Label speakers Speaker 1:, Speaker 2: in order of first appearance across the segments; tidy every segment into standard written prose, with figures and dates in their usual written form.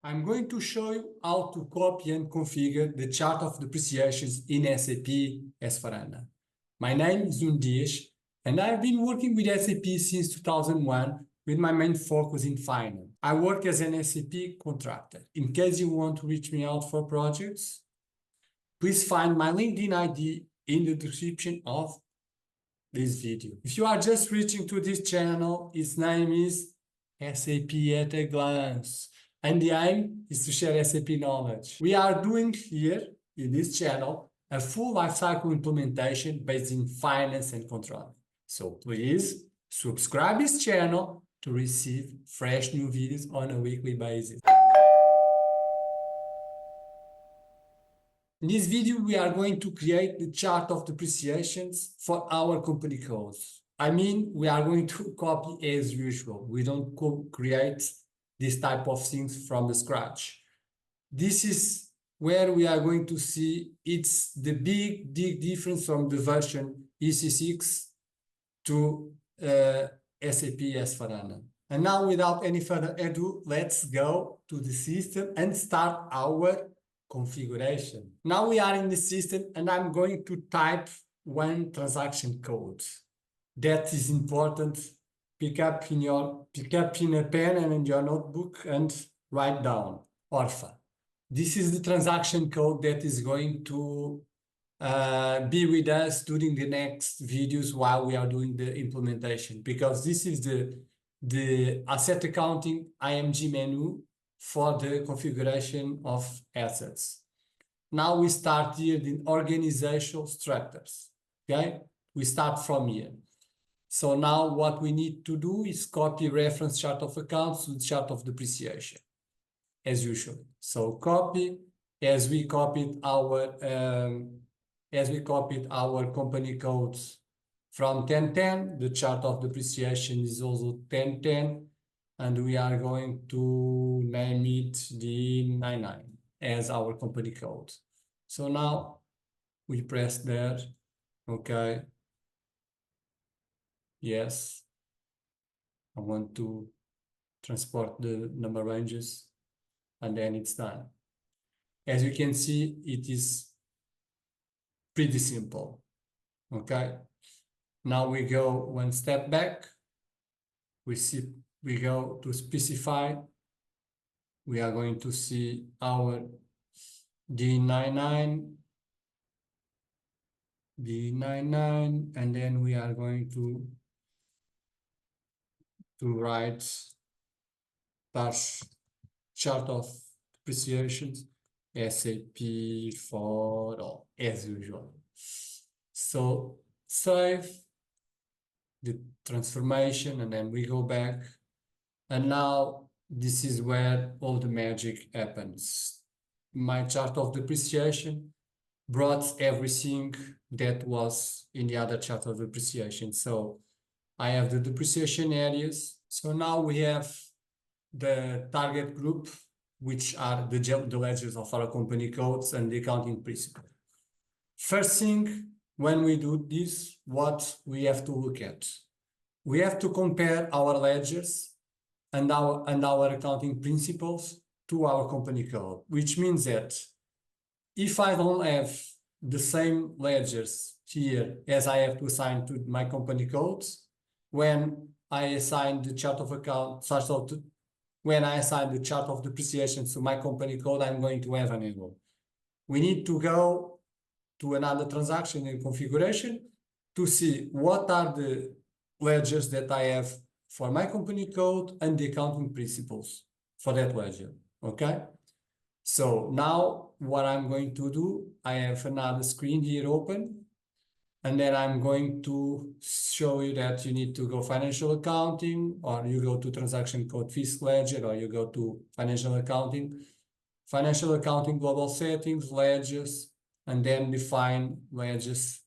Speaker 1: I'm going to show you how to copy and configure the chart of depreciations in SAP S/4HANA. My name is Nuno Dias, and I've been working with SAP since 2001 with my main focus in finance. I work as an SAP contractor. In case you want to reach me out for projects, please find my LinkedIn ID in the description of this video. If you are just reaching to this channel, its name is SAP at a glance. And the aim is to share SAP knowledge. We are doing here in this channel a full lifecycle implementation based in finance and controlling. So please subscribe this channel to receive fresh new videos on a weekly basis. In this video, we are going to create the chart of depreciations for our company codes. I mean, we are going to copy as usual. We don't create this type of things from the scratch. This is where we are going to see it's the big difference from the version EC6 to SAP S/4HANA. And now, without any further ado, let's go to the system and start our configuration. Now we are in the system and I'm going to type one transaction code. That is important. Pick up in a pen and in your notebook and write down ORFA. This is the transaction code that is going to be with us during the next videos while we are doing the implementation, because this is the asset accounting IMG menu for the configuration of assets. Now we start here the organizational structures. Okay, we start from here. So now what we need to do is copy reference chart of accounts to the chart of depreciation, as usual. So copy, as we copied our company codes from 1010, the chart of depreciation is also 1010, and we are going to name it D99 as our company code. So now we press there, okay. Yes, I want to transport the number ranges, and then it's done. As you can see, it is pretty simple, okay? Now we go one step back. We go to specify. We are going to see our D99, and then we are going to write dash chart of depreciations SAP for all, as usual. So save the transformation, and then we go back, and now this is where all the magic happens. My chart of depreciation brought everything that was in the other chart of depreciation. So I have the depreciation areas. So now we have the target group, which are the ledgers of our company codes and the accounting principle. First thing, when we do this, what we have to look at? We have to compare our ledgers and our accounting principles to our company code, which means that if I don't have the same ledgers here as I have to assign to my company codes, when I assign the chart of account, when I assign the chart of depreciation to my company code, I'm going to have an error. We need to go to another transaction in configuration to see what are the ledgers that I have for my company code and the accounting principles for that ledger, okay? So now what I'm going to do, I have another screen here open, and then I'm going to show you that you need to go financial accounting, or you go to transaction code fiscal ledger, or you go to financial accounting, global settings, ledgers, and then define ledgers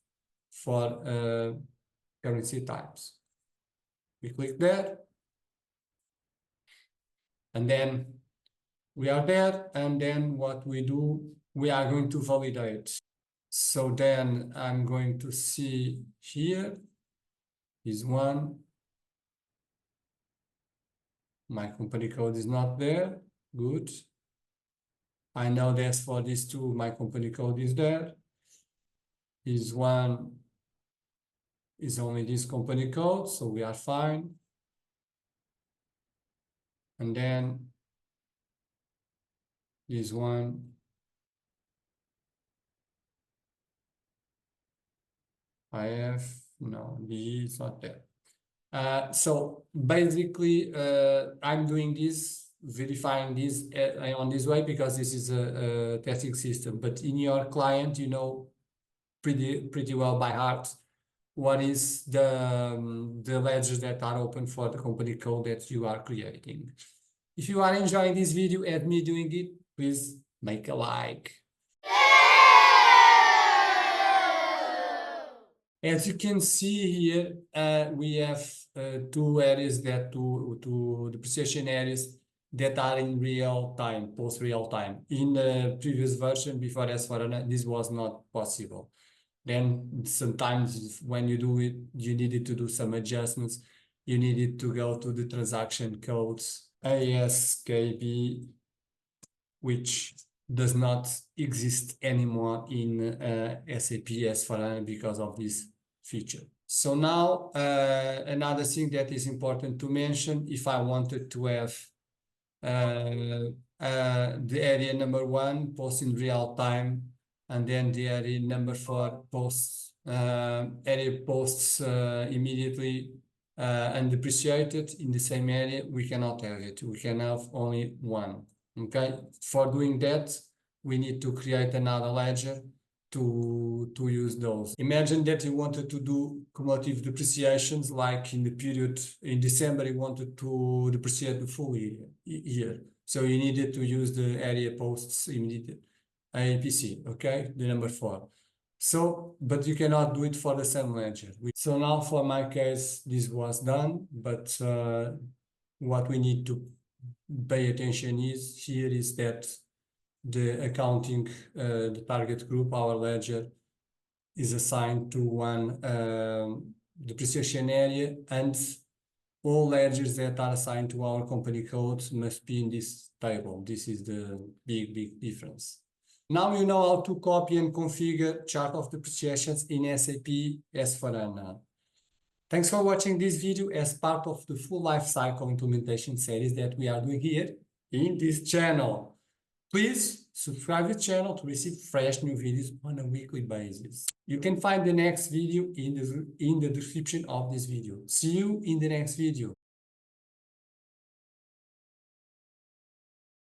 Speaker 1: for currency types. We click there, and then we are there, and then what we do, we are going to validate. So then I'm going to see here is one. My company code is not there. Good. I know that for these two, my company code is there. This one is only this company code, so we are fine. And then this one, I have, no, this is not there. So basically, I'm doing this, verifying this on this way because this is a testing system. But in your client, you know pretty well by heart what is the ledgers that are open for the company code that you are creating. If you are enjoying this video and me doing it, please make a like. As you can see here, we have two areas that two depreciation areas that are in real time, post real time. In the previous version before S4HANA, this was not possible. Then sometimes when you do it, you needed to do some adjustments. You needed to go to the transaction codes, ASKB, which does not exist anymore in SAP S4HANA because of this feature. So now another thing that is important to mention, if I wanted to have the area number 1 post in real time, and then the area number 4 posts area posts immediately undepreciated in the same area, we cannot have it. We can have only one. Okay, for doing that, we need to create another ledger to use those. Imagine that you wanted to do cumulative depreciations, like in the period in December, you wanted to depreciate the full year. So you needed to use the area posts immediate APC, okay, the number 4. So, but you cannot do it for the same ledger. So now for my case, this was done, but what we need to pay attention is that the accounting, the target group, our ledger, is assigned to one depreciation area, and all ledgers that are assigned to our company codes must be in this table. This is the big difference. Now you know how to copy and configure chart of depreciations in SAP S4HANA. Thanks for watching this video as part of the full life cycle implementation series that we are doing here in this channel. Please subscribe to the channel to receive fresh new videos on a weekly basis. You can find the next video in the description of this video. See you in the next video.